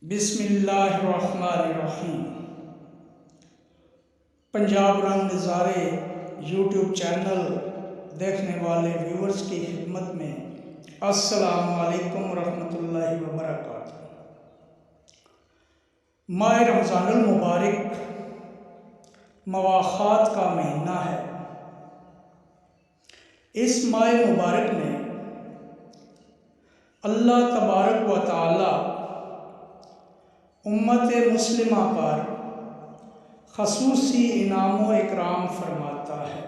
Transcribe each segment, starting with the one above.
बिस्मिल्लाहिर्रहमानिर्रहीम। पंजाब रंग नज़ारे यूट्यूब चैनल देखने वाले व्यूअर्स की खिदमत में अस्सलामु अलैकुम रहमतुल्लाहि व बरकातुहू। माह रमज़ानुल मुबारक मवाख़ात का महीना है। इस माह मुबारक में अल्लाह तबारक व तआला उम्मत मुस्लिमा पर खसूसी इनाम व इकराम फरमाता है।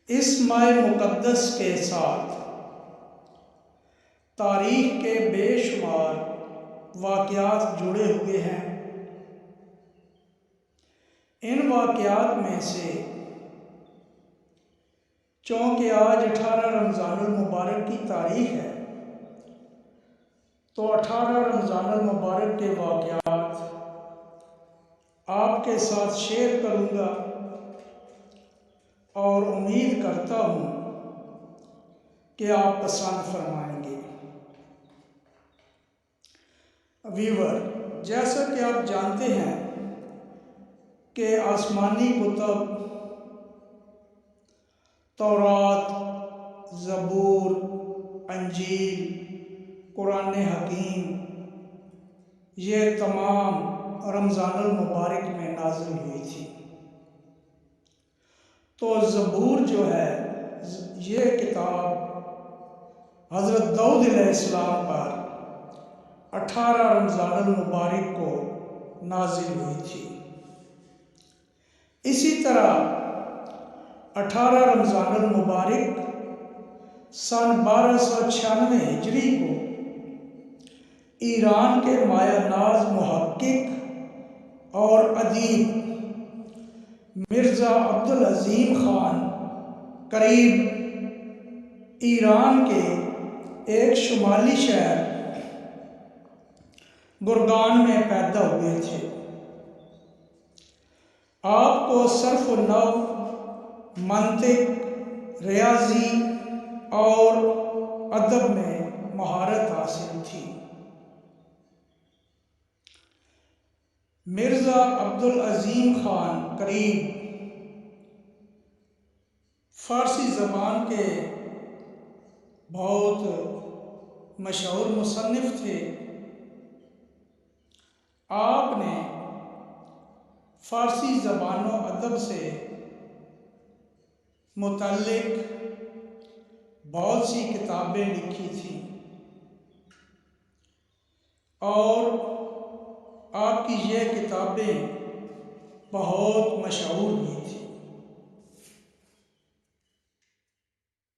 इस माह मुक़द्दस के साथ तारीख़ के बेशुमार वाक़यात जुड़े हुए हैं। इन वाक़यात में से चूँकि आज 18 रमज़ानुल मुबारक की तारीख़ है, तो 18 रमज़ानुल मुबारक के वाक़यात आपके साथ शेयर करूँगा और उम्मीद करता हूँ कि आप पसंद फरमाएंगे। व्यूअर, जैसा कि आप जानते हैं कि आसमानी कुतुब तौरात, ज़बूर, अंजील, कुरान हकीम ये तमाम रमज़ानुल मुबारक में नाज़िल हुई थी। तो ज़बूर जो है, ये किताब हज़रत दाऊद अलैहिस्सलाम पर 18 रमज़ानुल मुबारक को नाज़िल हुई थी। इसी तरह 18 रमज़ानुल मुबारक सन 1296 हिजरी को ईरान के मायानाज़ मुहक्किक और अदीब मिर्ज़ा अब्दुल अज़ीम ख़ान करीब ईरान के एक शुमाली शहर गुरगान में पैदा हुए थे। आपको सर्फ़ नव, मंतिक, रियाजी और अदब में महारत हासिल थी। मिर्ज़ा अब्दुल अज़ीम ख़ान करीब फ़ारसी ज़बान के बहुत मशहूर मुसन्निफ़ थे। आपने फ़ारसी ज़बान व अदब से मुतल्लिक़ बहुत सी किताबें लिखी थी और आपकी ये किताबें बहुत मशहूर हुई थी।